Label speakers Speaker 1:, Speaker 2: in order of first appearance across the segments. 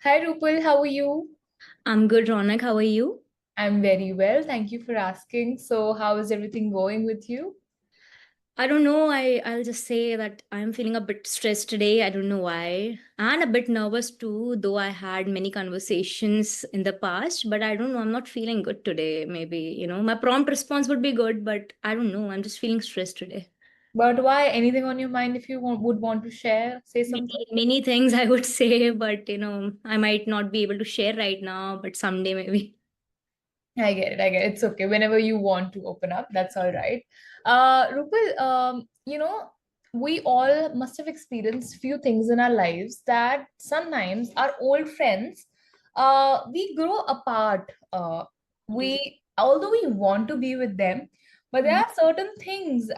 Speaker 1: Hi Rupal, how are you?
Speaker 2: I'm good, Raunak. How are you?
Speaker 1: I'm very well. Thank you for asking. So, how is everything going with you?
Speaker 2: I don't know. I'll just say that I'm feeling a bit stressed today. I don't know why. And a bit nervous too, though I had many conversations in the past, but I don't know. I'm not feeling good today. Maybe, my prompt response would be good, but I don't know. I'm just feeling stressed today.
Speaker 1: But why? Anything on your mind if you would want to share? Say something.
Speaker 2: Many things I would say, but I might not be able to share right now, but someday maybe.
Speaker 1: I get it. I get it. It's okay. Whenever you want to open up, that's all right. Rupal, we all must have experienced few things in our lives that sometimes our old friends, we grow apart. Although we want to be with them, but there
Speaker 2: Mhm.
Speaker 1: are certain things.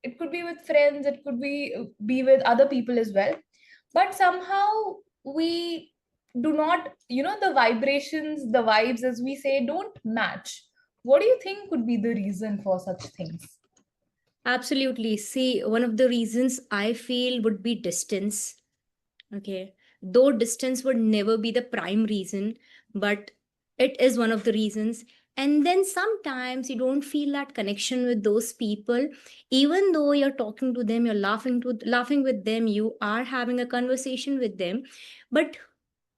Speaker 1: It could be with friends. It could be with other people as well. But somehow we do not, the vibrations, the vibes, as we say, don't match. What do you think could be the reason for such things?
Speaker 2: Absolutely. See, one of the reasons I feel would be distance. Okay. Though distance would never be the prime reason, but it is one of the reasons. And then sometimes you don't feel that connection with those people, even though you're talking to them, you're laughing with them, you are having a conversation with them, but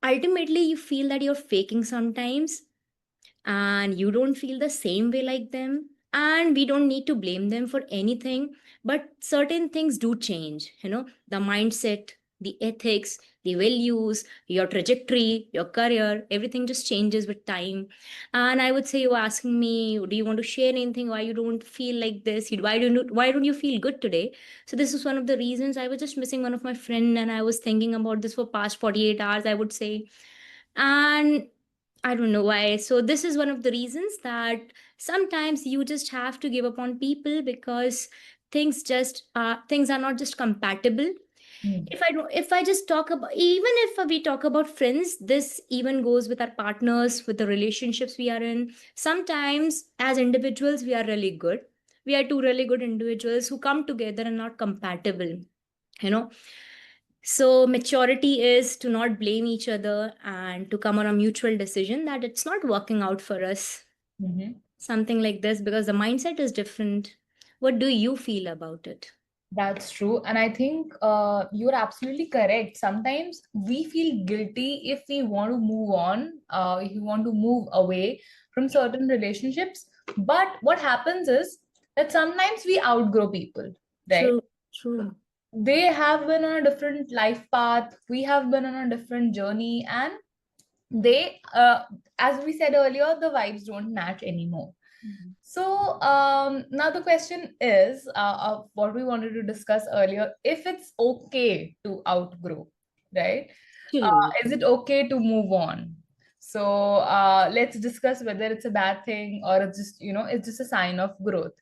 Speaker 2: ultimately you feel that you're faking sometimes and you don't feel the same way like them. And we don't need to blame them for anything, but certain things do change, the mindset, the ethics, the values, your trajectory, your career, everything just changes with time. And I would say, you're asking me, do you want to share anything, why you don't feel like this, why don't you feel good today? So this is one of the reasons. I was just missing one of my friend and I was thinking about this for past 48 hours, I would say. And I don't know why. So this is one of the reasons that sometimes you just have to give up on people because things are not just compatible.
Speaker 1: Hmm.
Speaker 2: If I just talk about, even if we talk about friends, this even goes with our partners, with the relationships we are in. Sometimes as individuals we are really good. We are two really good individuals who come together and not compatible. You know so maturity is to not blame each other and to come on a mutual decision that it's not working out for us.
Speaker 1: Mhm.
Speaker 2: Something like this, because the mindset is different. What do you feel about it?
Speaker 1: That's true. And I think you're absolutely correct. Sometimes we feel guilty if we want to move on, if we want to move away from certain relationships. But what happens is that sometimes we outgrow people, right?
Speaker 2: True, true.
Speaker 1: They have been on a different life path, we have been on a different journey, and they as we said earlier, the vibes don't match anymore.
Speaker 2: Mhm.
Speaker 1: So now the question is, of what we wanted to discuss earlier, if it's okay to outgrow, right?
Speaker 2: Actually,
Speaker 1: Is it okay to move on? So let's discuss whether it's a bad thing or it's just, it's just a sign of growth.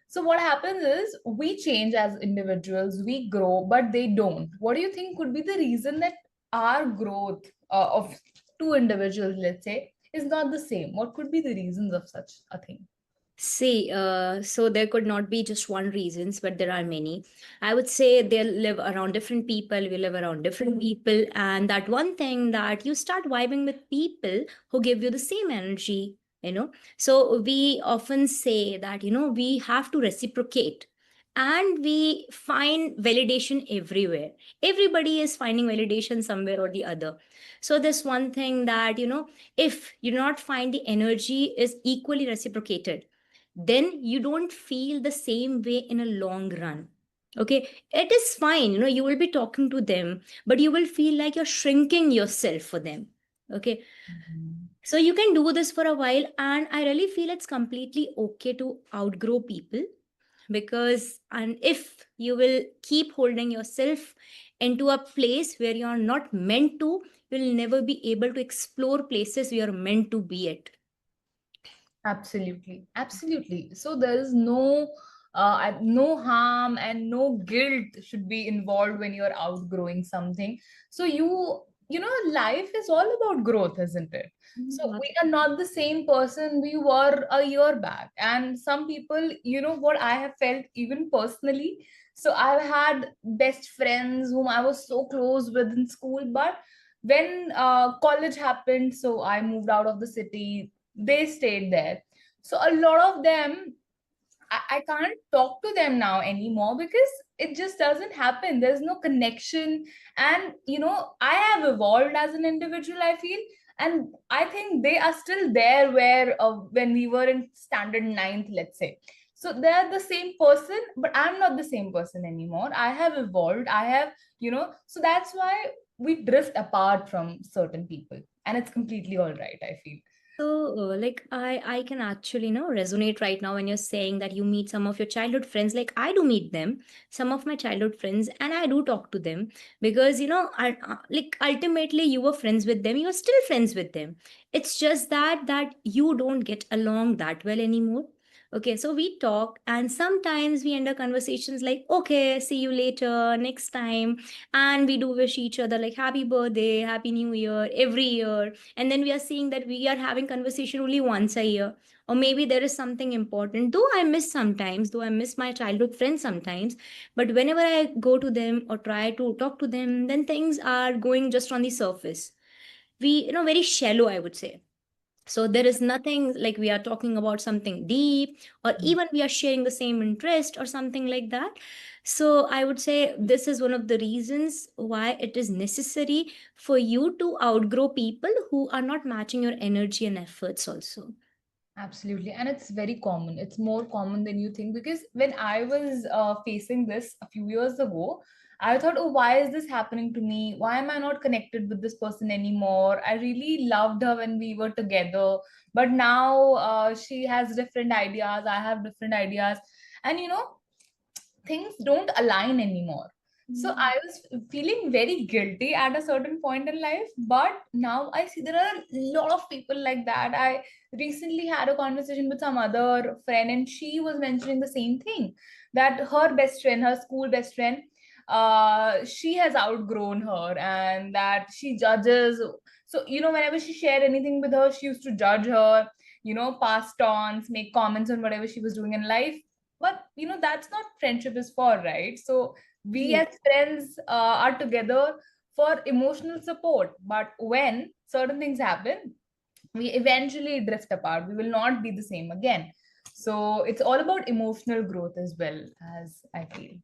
Speaker 1: So what happens is we change as individuals, we grow, but they don't. What do you think could be the reason that our growth of two individuals, let's say, is not the same? What could be the reasons of such a thing?
Speaker 2: see, so there could not be just one reasons, but there are many. I would say they live around different people, we live around different people, and that one thing that you start vibing with people who give you the same energy, So we often say that, we have to reciprocate. And we find validation everywhere. Everybody is finding validation somewhere or the other. So this one thing that, if you do not find the energy is equally reciprocated, then you don't feel the same way in a long run. Okay, it is fine, you will be talking to them, but you will feel like you're shrinking yourself for them. Okay,
Speaker 1: Mhm.
Speaker 2: so you can do this for a while, and I really feel it's completely okay to outgrow people. Because and if you will keep holding yourself into a place where you're not meant to, you'll never be able to explore places you're meant to be at.
Speaker 1: Absolutely, absolutely. So there is no harm and no guilt should be involved when you're outgrowing something. So life is all about growth, isn't it? So
Speaker 2: Mhm.
Speaker 1: we are not the same person we were a year back. And some people, what I have felt even personally. So I've had best friends whom I was so close with in school, but When college happened, so I moved out of the city, they stayed there. So a lot of them, I can't talk to them now anymore because it just doesn't happen. There's no connection. And, I have evolved as an individual, I feel. And I think they are still there where when we were in standard ninth, let's say. So they're the same person, but I'm not the same person anymore. I have evolved. So that's why we drift apart from certain people. And it's completely all right, I feel.
Speaker 2: So, like, I can actually, resonate right now when you're saying that you meet some of your childhood friends. Like, I do meet them, some of my childhood friends, and I do talk to them because, like, ultimately, you were friends with them. You are still friends with them. It's just that you don't get along that well anymore. Okay, so we talk, and sometimes we end our conversations like, okay, see you later, next time. And we do wish each other like happy birthday, happy new year every year, and then we are seeing that we are having conversation only once a year, or maybe there is something important, though I miss sometimes, though I miss my childhood friends sometimes. But whenever I go to them or try to talk to them, then things are going just on the surface. We, very shallow, I would say. So there is nothing like we are talking about something deep, or even we are sharing the same interest or something like that. So I would say this is one of the reasons why it is necessary for you to outgrow people who are not matching your energy and efforts also.
Speaker 1: Absolutely. And it's very common. It's more common than you think because when I was facing this a few years ago, I thought, oh, why is this happening to me? Why am I not connected with this person anymore? I really loved her when we were together. But now she has different ideas. I have different ideas. And, things don't align anymore. So I was feeling very guilty at a certain point in life, but now I see there are a lot of people like that. I recently had a conversation with some other friend, and she was mentioning the same thing, that her best friend, her school best friend, she has outgrown her, and that she judges. So, whenever she shared anything with her, she used to judge her, pass taunts, make comments on whatever she was doing in life. But that's not friendship is for, right? So we
Speaker 2: Yeah.
Speaker 1: as friends are together for emotional support, but when certain things happen, we eventually drift apart. We will not be the same again. So it's all about emotional growth as well, as I feel.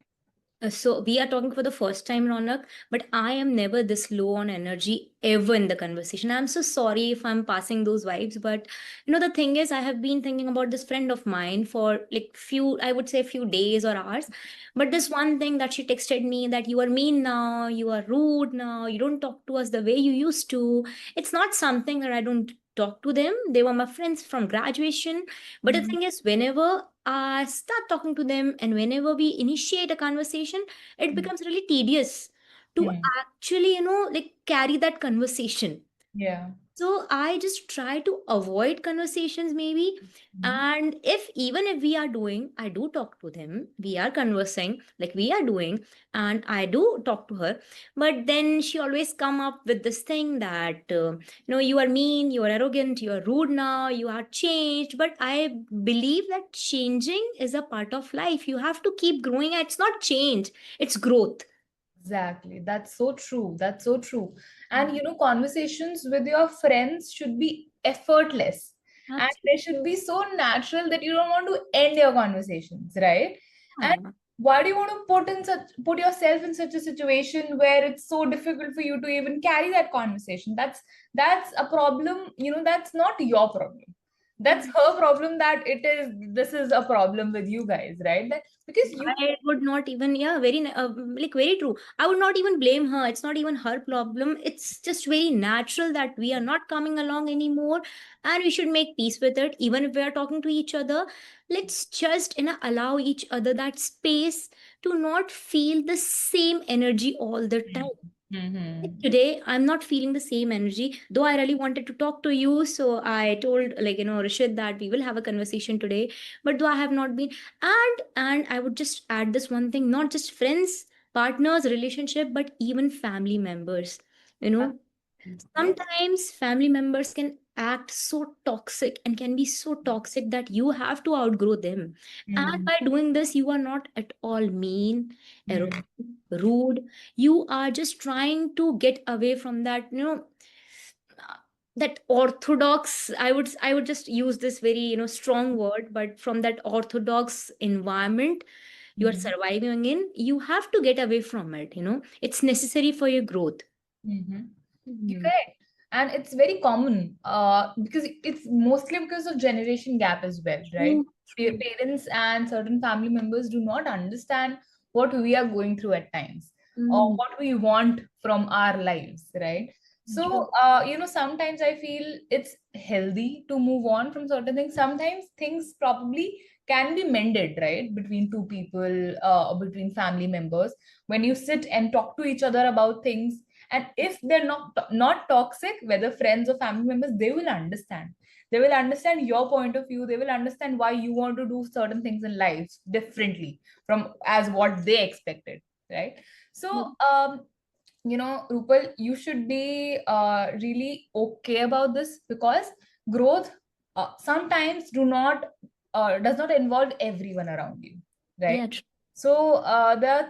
Speaker 2: So we are talking for the first time, Ronak, but I am never this low on energy ever in the conversation. I'm so sorry if I'm passing those vibes, but the thing is, I have been thinking about this friend of mine for like few, I would say few days or hours. But this one thing that she texted me, that you are mean now, you are rude now, you don't talk to us the way you used to. It's not something that I don't talk to them. They were my friends from graduation, but the
Speaker 1: Mhm.
Speaker 2: thing is, whenever I start talking to them and whenever we initiate a conversation, it becomes really tedious to
Speaker 1: Mhm.
Speaker 2: actually, like carry that conversation.
Speaker 1: Yeah.
Speaker 2: So I just try to avoid conversations maybe.
Speaker 1: Mhm.
Speaker 2: And if even if we are doing, I do talk to them, we are conversing like we are doing, and I do talk to her. But then she always come up with this thing that, you are mean, you are arrogant, you are rude now, you are changed. But I believe that changing is a part of life. You have to keep growing. It's not change, it's growth.
Speaker 1: Exactly. That's so true. That's so true. And conversations with your friends should be effortless. And they
Speaker 2: Absolutely.
Speaker 1: should be so natural that you don't want to end your conversations, right? And why do you want to put yourself in such a situation where it's so difficult for you to even carry that conversation? That's a problem, that's not your problem. That's her problem, that this is a problem with you guys, right? That because you.
Speaker 2: I would not even, yeah, like very true. I would not even blame her. It's not even her problem. It's just very natural that we are not coming along anymore, and we should make peace with it. Even if we are talking to each other, let's just, allow each other that space to not feel the same energy all the time. Like
Speaker 1: Mm-hmm.
Speaker 2: today, I'm not feeling the same energy, though I really wanted to talk to you. So I told, like, Rashid, that we will have a conversation today. But though I have not been, and I would just add this one thing, not just friends, partners, relationship, but even family members. You know,
Speaker 1: Yes.
Speaker 2: sometimes family members can act so toxic and can be so toxic that you have to outgrow them. And
Speaker 1: Mm,
Speaker 2: by doing this, you are not at all mean,
Speaker 1: mm,
Speaker 2: rude. You are just trying to get away from that, uh, that orthodox, I would just use this very, strong word, but from that orthodox environment you are
Speaker 1: mm,
Speaker 2: surviving in, you have to get away from it. It's necessary for your growth.
Speaker 1: mhm. You're
Speaker 2: Mhm.
Speaker 1: correct. And it's very common because it's mostly because of generation gap as well, right?
Speaker 2: True, true.
Speaker 1: Parents and certain family members do not understand what we are going through at times or
Speaker 2: Mm,
Speaker 1: what we want from our lives, right?
Speaker 2: true.
Speaker 1: So, sometimes I feel it's healthy to move on from certain things. Sometimes things probably can be mended, right? Between two people or between family members. When you sit and talk to each other about things, and if they're not toxic, whether friends or family members, they will understand. They will understand your point of view. They will understand why you want to do certain things in life differently from as what they expected, right? So Rupal, you should be really okay about this, because growth sometimes does not involve everyone around you, right?
Speaker 2: Yeah, true.
Speaker 1: So there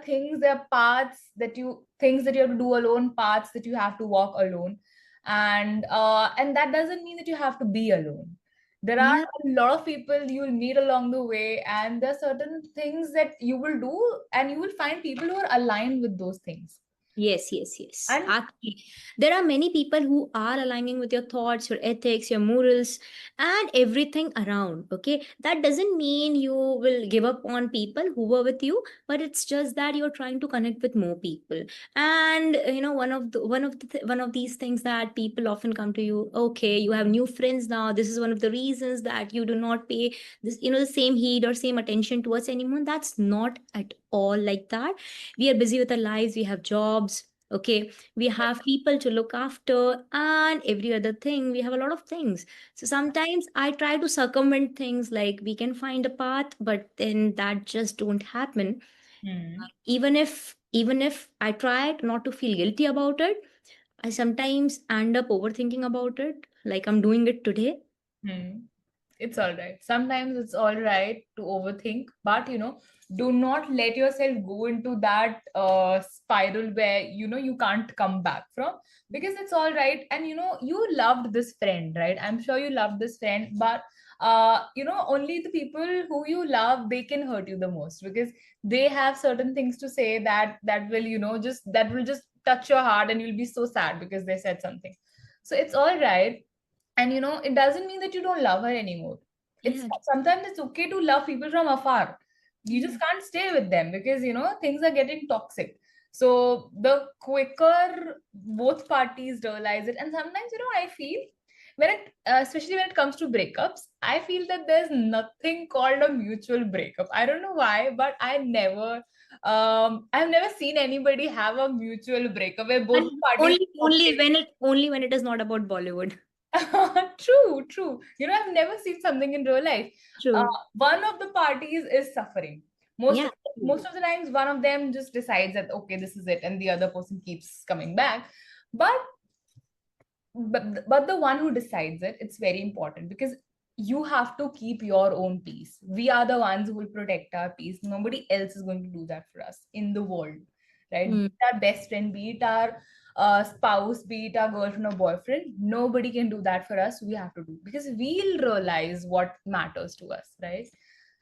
Speaker 1: are paths that you things that you have to do alone, paths that you have to walk alone, and that doesn't mean that you have to be alone. There are
Speaker 2: Yeah.
Speaker 1: a lot of people you will meet along the way, and there are certain things that you will do, and you will find people who are aligned with those things.
Speaker 2: Yes, yes, yes.
Speaker 1: And
Speaker 2: Actually, there are many people who are aligning with your thoughts, your ethics, your morals, and everything around. Okay, that doesn't mean you will give up on people who were with you, but it's just that you're trying to connect with more people. And one of these things that people often come to you. Okay, you have new friends now. This is one of the reasons that you do not pay this, the same heed or same attention to us anymore. That's not at all like that. We are busy with our lives, we have jobs, okay, we have people to look after, and every other thing, we have a lot of things. So sometimes I try to circumvent things, like we can find a path, but then that just don't happen.
Speaker 1: hmm,
Speaker 2: Even if I try not to feel guilty about it, I sometimes end up overthinking about it, like I'm doing it today.
Speaker 1: hmm. It's all right. Sometimes it's all right to overthink, but do not let yourself go into that spiral where you can't come back from, because it's all right. And you loved this friend, right? I'm sure you loved this friend, but only the people who you love, they can hurt you the most, because they have certain things to say that will just touch your heart, and you'll be so sad because they said something. So it's all right. And it doesn't mean that you don't love her anymore. It's
Speaker 2: Yeah.
Speaker 1: sometimes it's okay to love people from afar. You just
Speaker 2: Yeah.
Speaker 1: can't stay with them, because things are getting toxic. So the quicker both parties realize it. And sometimes I feel when it especially when it comes to breakups, I feel that there's nothing called a mutual breakup. I don't know why, but I've never seen anybody have a mutual breakup where both
Speaker 2: And
Speaker 1: parties
Speaker 2: only
Speaker 1: are okay.
Speaker 2: only when it is not about Bollywood.
Speaker 1: True, true. I've never seen something in real life. Uh,
Speaker 2: True.
Speaker 1: one of the parties is suffering. Most
Speaker 2: Yeah.
Speaker 1: most of the times, one of them just decides that okay, this is it, and the other person keeps coming back. But but the one who decides it, it's very important, because you have to keep your own peace. We are the ones who will protect our peace. Nobody else is going to do that for us in the world, right? Be
Speaker 2: Mm.
Speaker 1: it our best friend, be it our spouse, be it our girlfriend or boyfriend, nobody can do that for us. We have to do, because we'll realize what matters to us, right?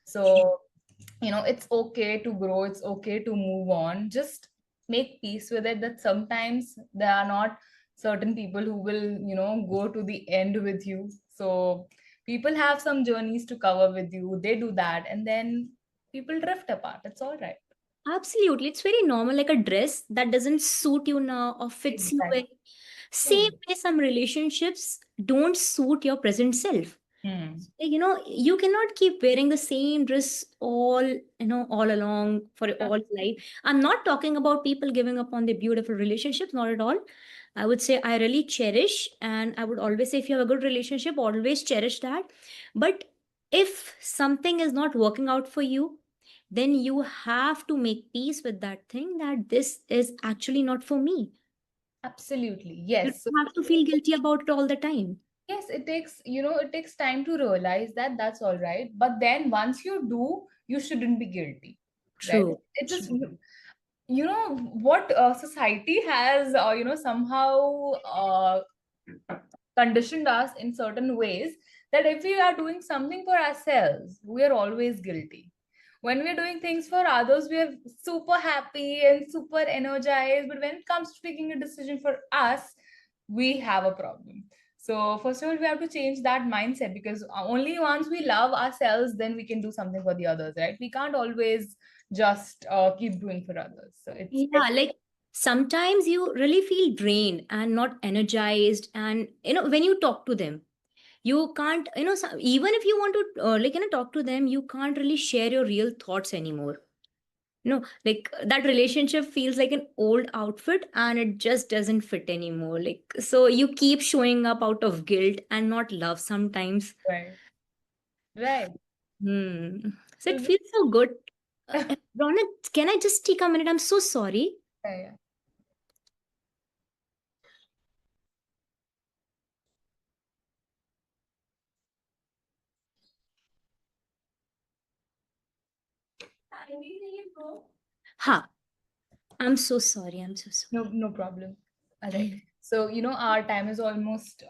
Speaker 1: So it's okay to grow, it's okay to move on. Just make peace with it, that sometimes there are not certain people who will go to the end with you. So people have some journeys to cover with you, they do that, and then people drift apart. It's all right.
Speaker 2: Absolutely. It's very normal, like a dress that doesn't suit you now or fits you well.
Speaker 1: Exactly.
Speaker 2: Same
Speaker 1: True.
Speaker 2: way, some relationships don't suit your present self.
Speaker 1: Hmm.
Speaker 2: Like, you cannot keep wearing the same dress all along for all life. I'm not talking about people giving up on their beautiful relationships, not at all. I would say I really cherish, and I would always say if you have a good relationship, always cherish that. But if something is not working out for you, then you have to make peace with that thing, that this is actually not for me.
Speaker 1: Absolutely,
Speaker 2: You
Speaker 1: yes. So
Speaker 2: don't have to feel guilty about it all the time.
Speaker 1: Yes, it takes, it takes time to realize that that's all right. But then once you do, you shouldn't be guilty, right?
Speaker 2: True.
Speaker 1: It just,
Speaker 2: True.
Speaker 1: what society has, somehow conditioned us in certain ways, that if we are doing something for ourselves, we are always guilty. When we're doing things for others, we are super happy and super energized. But when it comes to taking a decision for us, we have a problem. So, first of all, we have to change that mindset, because only once we love ourselves, then we can do something for the others, right? We can't always just keep doing for others. So,
Speaker 2: Yeah, like sometimes you really feel drained and not energized. And, when you talk to them, you can't, even if you want to, talk to them, you can't really share your real thoughts anymore. Like that relationship feels like an old outfit and it just doesn't fit anymore. Like, so you keep showing up out of guilt and not love sometimes.
Speaker 1: right, right.
Speaker 2: Hmm. So
Speaker 1: So,
Speaker 2: it feels so good. Ronak, can I just take a minute? I'm so sorry.
Speaker 1: yeah, yeah.
Speaker 2: Ha. I'm so sorry. I'm so
Speaker 1: No,
Speaker 2: sorry.
Speaker 1: no problem. All right. So, our time is almost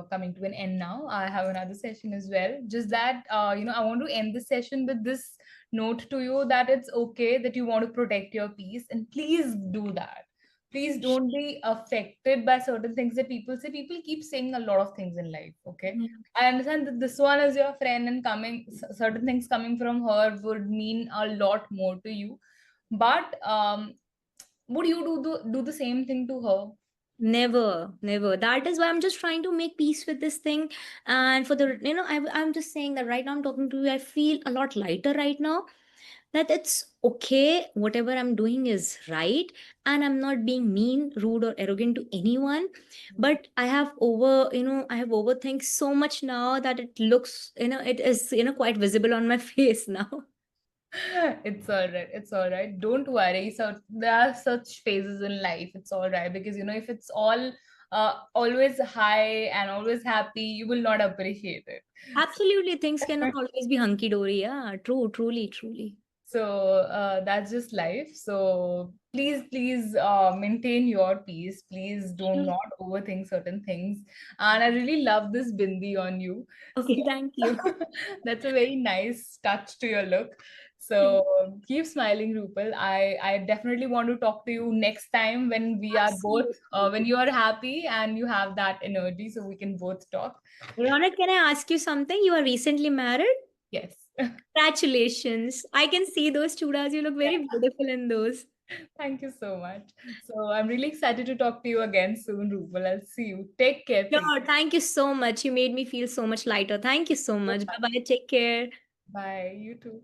Speaker 1: coming to an end now. I have another session as well. Just that, I want to end the session with this note to you, that it's okay that you want to protect your peace, and please do that. Please don't be affected by certain things that people say. People keep saying a lot of things in life. Okay. I understand that this one is your friend, and certain things coming from her would mean a lot more to you. But would you do the same thing to her?
Speaker 2: Never, never. That is why I'm just trying to make peace with this thing. And for the, I'm just saying that right now I'm talking to you, I feel a lot lighter right now. That it's okay, whatever I'm doing is right. And I'm not being mean, rude, or arrogant to anyone. But I have overthink so much now that it looks, it is, quite visible on my face now.
Speaker 1: It's all right. It's all right. Don't worry. So there are such phases in life. It's all right, because if it's all always high and always happy, you will not appreciate it.
Speaker 2: Absolutely, things cannot always be hunky dory. Yeah, true, truly, truly.
Speaker 1: So that's just life. So please maintain your peace. Please do not overthink certain things. And I really love this bindi on you. So
Speaker 2: Okay, thank you.
Speaker 1: that's a very nice touch to your look.
Speaker 2: Thank
Speaker 1: So keep smiling, Rupal. I definitely want to talk to you next time, when we are both when
Speaker 2: Absolutely.
Speaker 1: you are happy and you have that energy, so we can both talk.
Speaker 2: Ronak, can I ask you something? You are recently married?
Speaker 1: Yes.
Speaker 2: Congratulations. I can see those chudas. You look very beautiful in those.
Speaker 1: Thank you so much. So I'm really excited to talk to you again soon, Rupal. I'll see you. Take care, please.
Speaker 2: Sure, thank you so much. You made me feel so much lighter. Thank you so much. Bye bye. Take care.
Speaker 1: Bye. You too.